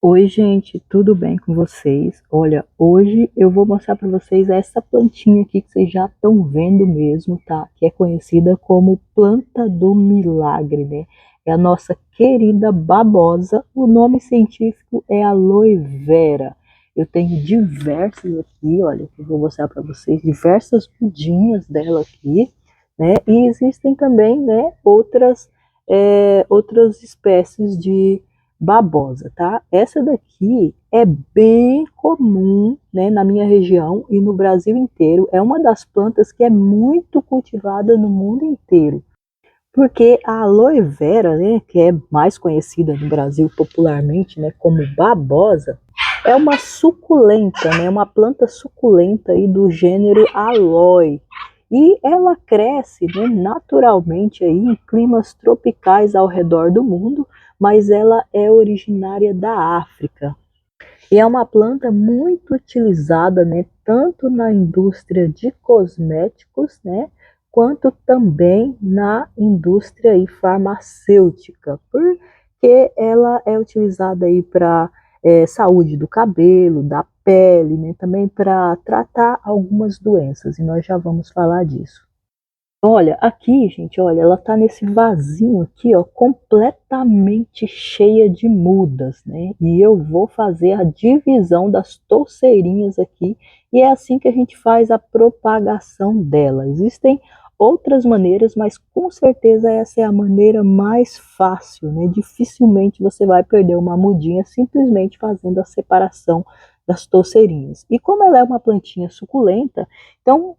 Oi, gente, tudo bem com vocês? Olha, hoje eu vou mostrar para vocês essa plantinha aqui que vocês já estão vendo mesmo, tá? Que é conhecida como planta do milagre, né? É a nossa querida babosa. O nome científico é aloe vera. Eu tenho diversas aqui, olha, que eu vou mostrar para vocês, diversas mudinhas dela aqui, né? E existem também, né, outras espécies de babosa, tá? Essa daqui é bem comum, né, na minha região e no Brasil inteiro. É uma das plantas que é muito cultivada no mundo inteiro. Porque a aloe vera, né, que é mais conhecida no Brasil popularmente, né, como babosa, é uma suculenta, né, uma planta suculenta aí do gênero aloe. E ela cresce, né, naturalmente aí em climas tropicais ao redor do mundo, mas ela é originária da África. E é uma planta muito utilizada, né, tanto na indústria de cosméticos, né, quanto também na indústria aí farmacêutica, porque ela é utilizada aí para saúde do cabelo, da pele, né, também para tratar algumas doenças, e nós já vamos falar disso. Olha, aqui, gente, olha, ela tá nesse vasinho aqui, ó, completamente cheia de mudas, né? E eu vou fazer a divisão das touceirinhas aqui, e é assim que a gente faz a propagação dela. Existem outras maneiras, mas com certeza essa é a maneira mais fácil, né? Dificilmente você vai perder uma mudinha simplesmente fazendo a separação das touceirinhas. E como ela é uma plantinha suculenta, então,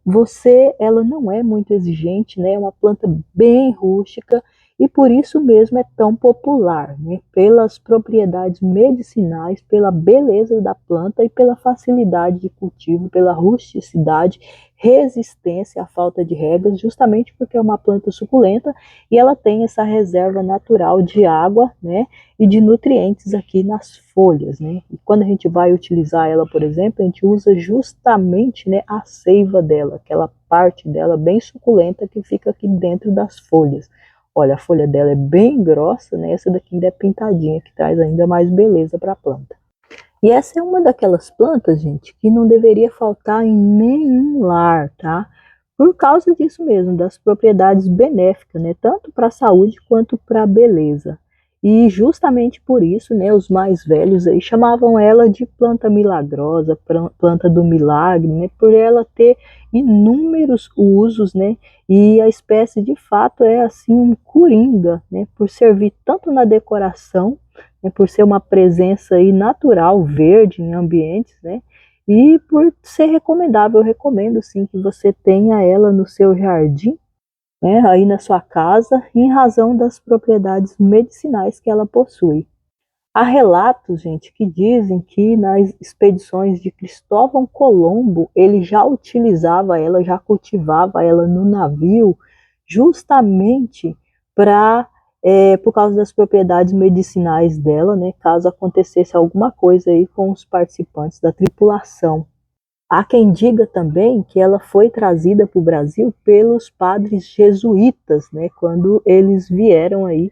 ela não é muito exigente, né? É uma planta bem rústica e por isso mesmo é tão popular, né? Pelas propriedades medicinais, pela beleza da planta e pela facilidade de cultivo, pela rusticidade, resistência à falta de regras, justamente porque é uma planta suculenta e ela tem essa reserva natural de água, né? E de nutrientes aqui nas folhas, né? E quando a gente vai utilizar ela, por exemplo, a gente usa justamente, né, a seiva dela, aquela parte dela bem suculenta que fica aqui dentro das folhas. Olha, a folha dela é bem grossa, né? Essa daqui ainda é pintadinha, que traz ainda mais beleza para a planta. E essa é uma daquelas plantas, gente, que não deveria faltar em nenhum lar, tá? Por causa disso mesmo, das propriedades benéficas, né? Tanto para a saúde quanto para a beleza. E justamente por isso, né, os mais velhos aí chamavam ela de planta milagrosa, planta do milagre, né? Por ela ter inúmeros usos, né? E a espécie de fato é assim um coringa, né? Por servir tanto na decoração, né, por ser uma presença aí natural, verde em ambientes, né? E por ser recomendável, eu recomendo sim que você tenha ela no seu jardim, né, aí na sua casa, em razão das propriedades medicinais que ela possui. Há relatos, gente, que dizem que nas expedições de Cristóvão Colombo, ele já utilizava ela, já cultivava ela no navio, justamente para por causa das propriedades medicinais dela, né, caso acontecesse alguma coisa aí com os participantes da tripulação. Há quem diga também que ela foi trazida para o Brasil pelos padres jesuítas, né, quando eles vieram aí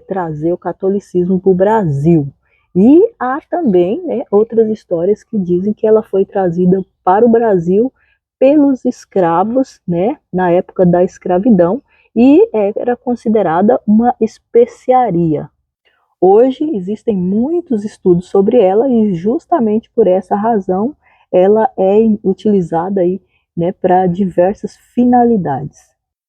trazer o catolicismo para o Brasil. E há também, né, outras histórias que dizem que ela foi trazida para o Brasil pelos escravos, né, na época da escravidão, e era considerada uma especiaria. Hoje existem muitos estudos sobre ela e justamente por essa razão ela é utilizada aí, né, para diversas finalidades.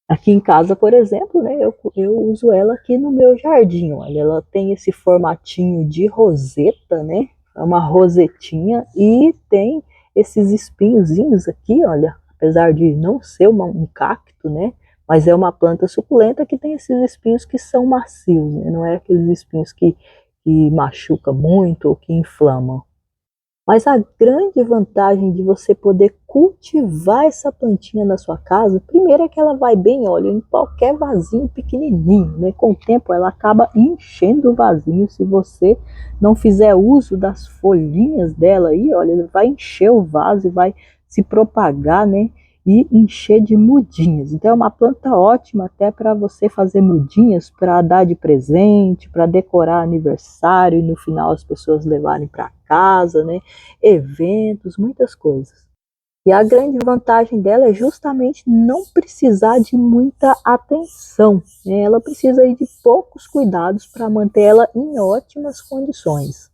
Aqui em casa, por exemplo, né, eu uso ela aqui no meu jardim. Olha, ela tem esse formatinho de roseta, né, é uma rosetinha e tem esses espinhozinhos aqui, olha, apesar de não ser um cacto, né, mas é uma planta suculenta que tem esses espinhos que são macios, né? Não é aqueles espinhos que machucam muito ou que inflamam. Mas a grande vantagem de você poder cultivar essa plantinha na sua casa, primeiro é que ela vai bem, olha, em qualquer vasinho pequenininho, né? Com o tempo ela acaba enchendo o vasinho, se você não fizer uso das folhinhas dela aí, olha, vai encher o vaso e vai se propagar, né? e encher de mudinhas. Então é uma planta ótima até para você fazer mudinhas para dar de presente, para decorar aniversário e no final as pessoas levarem para casa, né? Eventos, muitas coisas. E a grande vantagem dela é justamente não precisar de muita atenção, né? Ela precisa aí de poucos cuidados para manter ela em ótimas condições.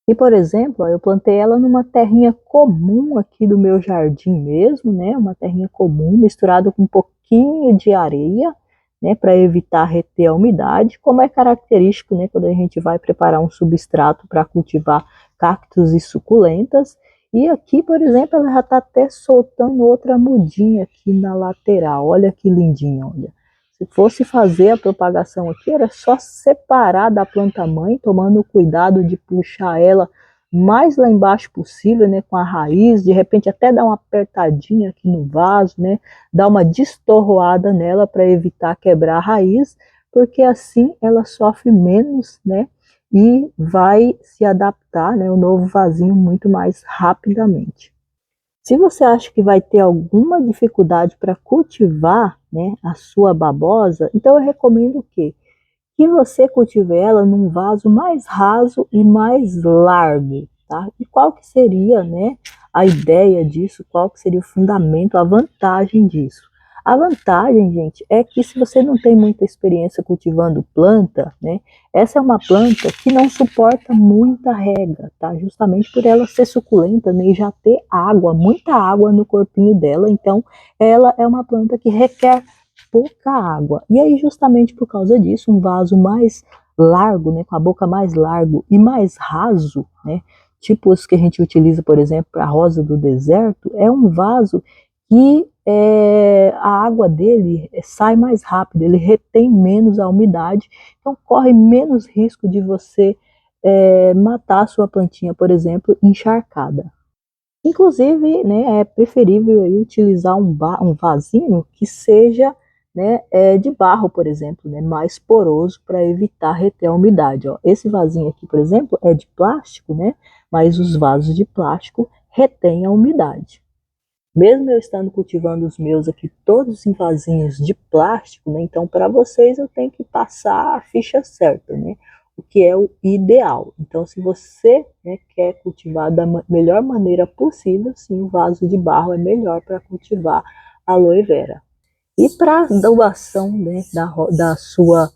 E, por exemplo, eu plantei ela numa terrinha comum aqui do meu jardim mesmo, né? Uma terrinha comum misturada com um pouquinho de areia, né? Para evitar reter a umidade, como é característico, né? Quando a gente vai preparar um substrato para cultivar cactos e suculentas. E aqui, por exemplo, ela já está até soltando outra mudinha aqui na lateral. Olha que lindinha, olha. Se fosse fazer a propagação aqui, era só separar da planta mãe, tomando cuidado de puxar ela mais lá embaixo possível, né, com a raiz, de repente até dar uma apertadinha aqui no vaso, né, dar uma destorroada nela para evitar quebrar a raiz, porque assim ela sofre menos, né, e vai se adaptar, né, o novo vasinho muito mais rapidamente. Se você acha que vai ter alguma dificuldade para cultivar, né, a sua babosa, então eu recomendo o quê? Que você cultive ela num vaso mais raso e mais largo, tá? E qual que seria, né, a ideia disso? Qual que seria o fundamento, a vantagem disso? A vantagem, gente, é que se você não tem muita experiência cultivando planta, né, essa é uma planta que não suporta muita rega, tá? Justamente por ela ser suculenta, né, e já ter água, muita água no corpinho dela, então ela é uma planta que requer pouca água. E aí, justamente por causa disso, um vaso mais largo, né, com a boca mais largo e mais raso, né, tipo os que a gente utiliza, por exemplo, para a rosa do deserto, é um vaso que a água dele sai mais rápido, ele retém menos a umidade, então corre menos risco de você matar a sua plantinha, por exemplo, encharcada. Inclusive, né, é preferível aí utilizar um vasinho que seja, né, de barro, por exemplo, né, mais poroso para evitar reter a umidade. Ó. Esse vasinho aqui, por exemplo, é de plástico, né, mas os vasos de plástico retêm a umidade. Mesmo eu estando cultivando os meus aqui todos em vasinhos de plástico, né, então para vocês eu tenho que passar a ficha certa, né? O que é o ideal. Então, se você, né, quer cultivar da melhor maneira possível, sim, o vaso de barro é melhor para cultivar aloe vera. E para a doação, né, da sua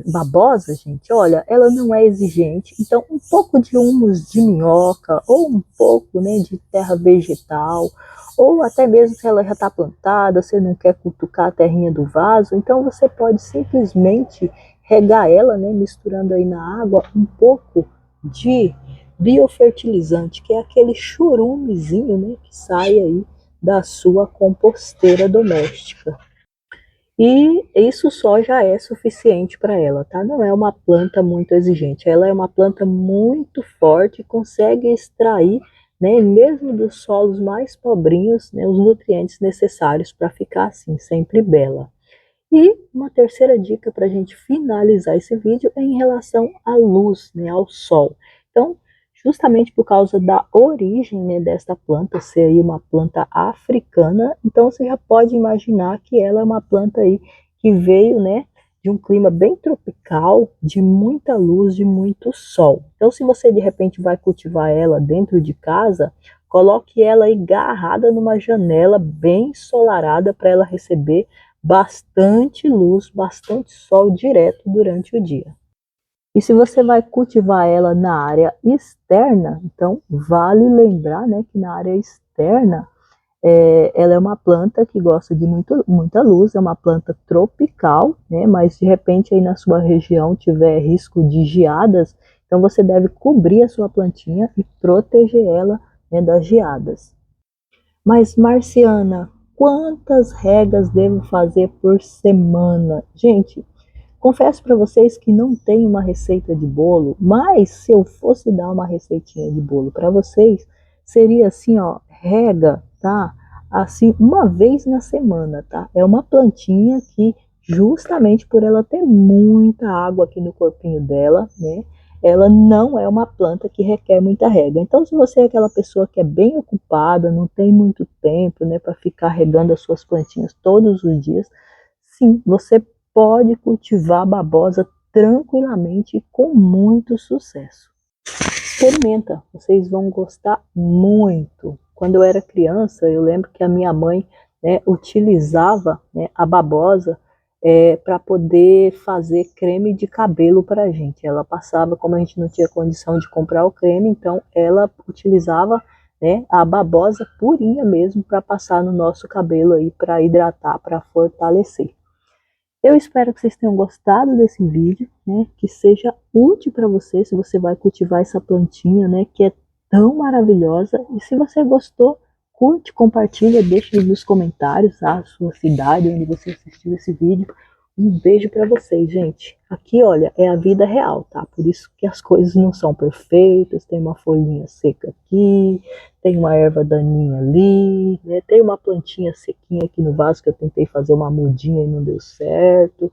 babosa, gente, olha, ela não é exigente, então um pouco de humus de minhoca, ou um pouco, né, de terra vegetal, ou até mesmo se ela já está plantada, você não quer cutucar a terrinha do vaso, então você pode simplesmente regar ela, né, misturando aí na água um pouco de biofertilizante, que é aquele churumezinho, né, que sai aí da sua composteira doméstica. E isso só já é suficiente para ela, tá? Não é uma planta muito exigente, ela é uma planta muito forte, consegue extrair, né, mesmo dos solos mais pobrinhos, né, os nutrientes necessários para ficar assim, sempre bela. E uma terceira dica para a gente finalizar esse vídeo é em relação à luz, né, ao sol. Então, justamente por causa da origem, né, desta planta ser aí uma planta africana, então você já pode imaginar que ela é uma planta aí que veio, né, de um clima bem tropical, de muita luz, de muito sol. Então, se você de repente vai cultivar ela dentro de casa, coloque ela aí agarrada numa janela bem ensolarada para ela receber bastante luz, bastante sol direto durante o dia. E se você vai cultivar ela na área externa, então vale lembrar, né, que na área externa ela é uma planta que gosta de muita luz, é uma planta tropical, né, mas de repente aí na sua região tiver risco de geadas, então você deve cobrir a sua plantinha e proteger ela, né, das geadas. Mas, Marciana, quantas regas devo fazer por semana? Gente, confesso para vocês que não tenho uma receita de bolo, mas se eu fosse dar uma receitinha de bolo para vocês, seria assim, ó, rega, tá? Assim, uma vez na semana, tá? É uma plantinha que, justamente por ela ter muita água aqui no corpinho dela, né? ela não é uma planta que requer muita rega. Então, se você é aquela pessoa que é bem ocupada, não tem muito tempo, né, para ficar regando as suas plantinhas todos os dias, sim, você pode cultivar babosa tranquilamente e com muito sucesso. Experimenta, vocês vão gostar muito. Quando eu era criança, eu lembro que a minha mãe, né, utilizava, né, a babosa para poder fazer creme de cabelo para a gente. Ela passava, como a gente não tinha condição de comprar o creme, então ela utilizava, né, a babosa purinha mesmo para passar no nosso cabelo aí, para hidratar, para fortalecer. Eu espero que vocês tenham gostado desse vídeo, né? Que seja útil para você, se você vai cultivar essa plantinha, né? Que é tão maravilhosa. E se você gostou, curte, compartilha, deixe nos comentários, tá? A sua cidade, onde você assistiu esse vídeo. Um beijo para vocês, gente. Aqui, olha, é a vida real, tá? Por isso que as coisas não são perfeitas. Tem uma folhinha seca aqui, tem uma erva daninha ali, né? Tem uma plantinha sequinha aqui no vaso que eu tentei fazer uma mudinha e não deu certo.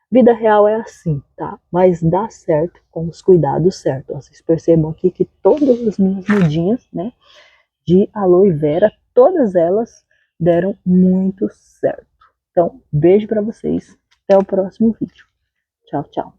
Vida real é assim, tá? Mas dá certo com os cuidados certos. Vocês percebam aqui que todas as minhas mudinhas, né, de aloe vera, todas elas deram muito certo. Então, beijo para vocês. Até o próximo vídeo. Tchau, tchau.